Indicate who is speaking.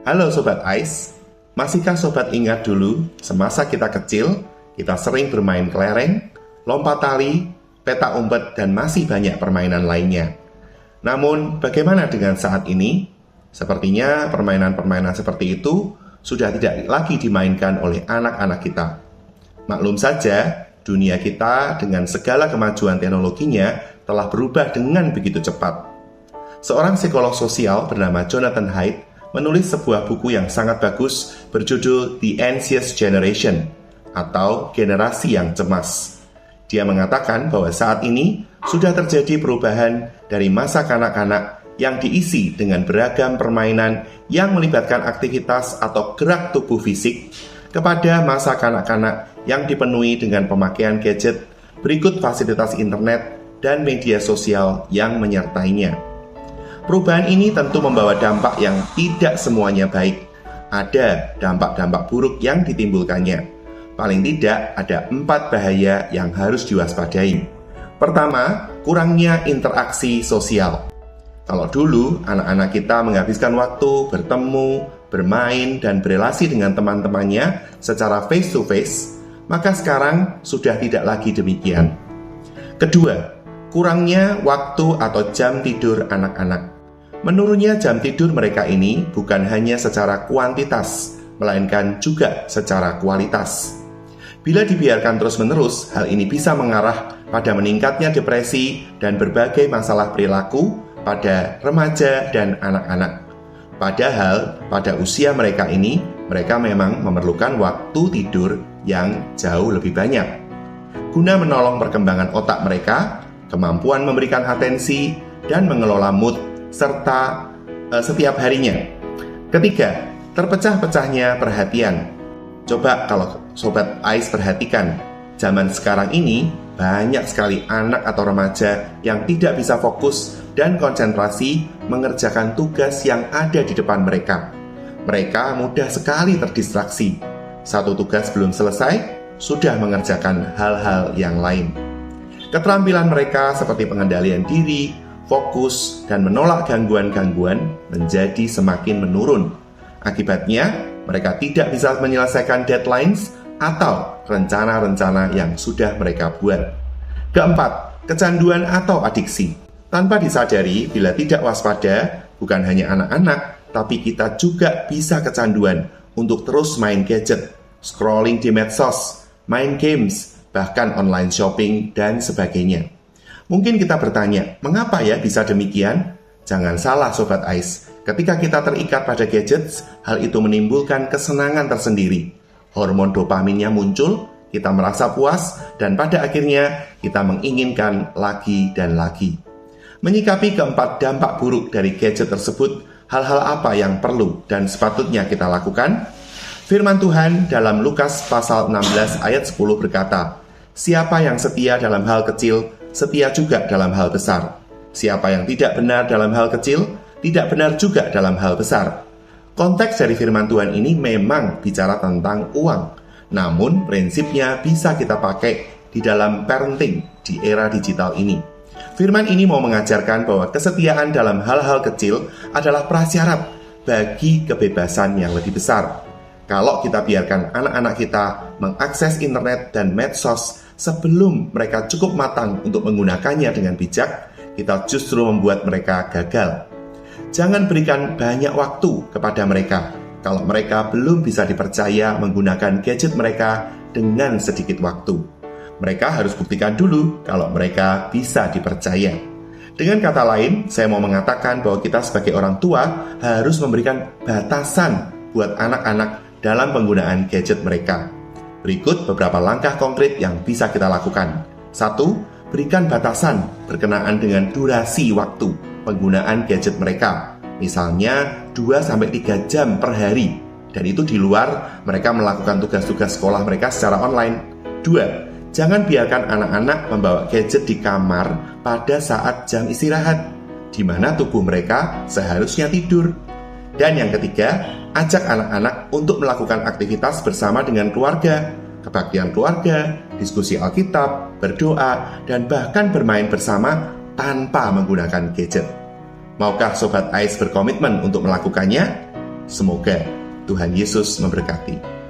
Speaker 1: Halo Sobat Ais, masihkah Sobat ingat dulu semasa kita kecil, kita sering bermain kelereng, lompat tali, petak umpet, dan masih banyak permainan lainnya. Namun, bagaimana dengan saat ini? Sepertinya permainan-permainan seperti itu sudah tidak lagi dimainkan oleh anak-anak kita. Maklum saja, dunia kita dengan segala kemajuan teknologinya telah berubah dengan begitu cepat. Seorang psikolog sosial bernama Jonathan Haidt menulis sebuah buku yang sangat bagus berjudul The Anxious Generation atau Generasi yang Cemas. Dia mengatakan bahwa saat ini sudah terjadi perubahan dari masa kanak-kanak yang diisi dengan beragam permainan yang melibatkan aktivitas atau gerak tubuh fisik kepada masa kanak-kanak yang dipenuhi dengan pemakaian gadget berikut fasilitas internet dan media sosial yang menyertainya. Perubahan ini tentu membawa dampak yang tidak semuanya baik. Ada dampak-dampak buruk yang ditimbulkannya. Paling tidak ada 4 bahaya yang harus diwaspadai. Pertama, kurangnya interaksi sosial. Kalau dulu anak-anak kita menghabiskan waktu bertemu, bermain, dan berelasi dengan teman-temannya secara face-to-face, maka sekarang sudah tidak lagi demikian. Kedua, kurangnya waktu atau jam tidur anak-anak. Menurunnya jam tidur mereka ini bukan hanya secara kuantitas, melainkan juga secara kualitas. Bila dibiarkan terus-menerus, hal ini bisa mengarah pada meningkatnya depresi dan berbagai masalah perilaku pada remaja dan anak-anak. Padahal pada usia mereka ini, mereka memang memerlukan waktu tidur yang jauh lebih banyak. Guna menolong perkembangan otak mereka, kemampuan memberikan atensi, dan mengelola mood serta setiap harinya. Ketiga, terpecah-pecahnya perhatian. Coba kalau Sobat Ais perhatikan, zaman sekarang ini banyak sekali anak atau remaja yang tidak bisa fokus dan konsentrasi mengerjakan tugas yang ada di depan mereka. Mereka mudah sekali terdistraksi. Satu tugas belum selesai, sudah mengerjakan hal-hal yang lain. Keterampilan mereka seperti pengendalian diri, fokus, dan menolak gangguan-gangguan menjadi semakin menurun. Akibatnya, mereka tidak bisa menyelesaikan deadlines atau rencana-rencana yang sudah mereka buat. Keempat, kecanduan atau adiksi. Tanpa disadari, bila tidak waspada, bukan hanya anak-anak, tapi kita juga bisa kecanduan untuk terus main gadget, scrolling di medsos, main games, bahkan online shopping, dan sebagainya. Mungkin kita bertanya, mengapa ya bisa demikian? Jangan salah Sobat Ais, ketika kita terikat pada gadgets, hal itu menimbulkan kesenangan tersendiri. Hormon dopaminnya muncul, kita merasa puas, dan pada akhirnya kita menginginkan lagi dan lagi. Menyikapi keempat dampak buruk dari gadget tersebut, hal-hal apa yang perlu dan sepatutnya kita lakukan? Firman Tuhan dalam Lukas pasal 16 ayat 10 berkata, "Siapa yang setia dalam hal kecil, setia juga dalam hal besar. Siapa yang tidak benar dalam hal kecil, tidak benar juga dalam hal besar." Konteks dari firman Tuhan ini memang bicara tentang uang, namun prinsipnya bisa kita pakai di dalam parenting di era digital ini. Firman ini mau mengajarkan bahwa kesetiaan dalam hal-hal kecil adalah prasyarat bagi kebebasan yang lebih besar. Kalau kita biarkan anak-anak kita mengakses internet dan medsos sebelum mereka cukup matang untuk menggunakannya dengan bijak, kita justru membuat mereka gagal. Jangan berikan banyak waktu kepada mereka kalau mereka belum bisa dipercaya menggunakan gadget mereka dengan sedikit waktu. Mereka harus buktikan dulu kalau mereka bisa dipercaya. Dengan kata lain, saya mau mengatakan bahwa kita sebagai orang tua harus memberikan batasan buat anak-anak dalam penggunaan gadget mereka. Berikut beberapa langkah konkret yang bisa kita lakukan. 1. Berikan batasan berkenaan dengan durasi waktu penggunaan gadget mereka. Misalnya 2-3 jam per hari. Dan itu di luar mereka melakukan tugas-tugas sekolah mereka secara online. 2. Jangan biarkan anak-anak membawa gadget di kamar pada saat jam istirahat, di mana tubuh mereka seharusnya tidur. Dan yang ketiga, ajak anak-anak untuk melakukan aktivitas bersama dengan keluarga, kebaktian keluarga, diskusi Alkitab, berdoa, dan bahkan bermain bersama tanpa menggunakan gadget. Maukah Sobat Ais berkomitmen untuk melakukannya? Semoga Tuhan Yesus memberkati.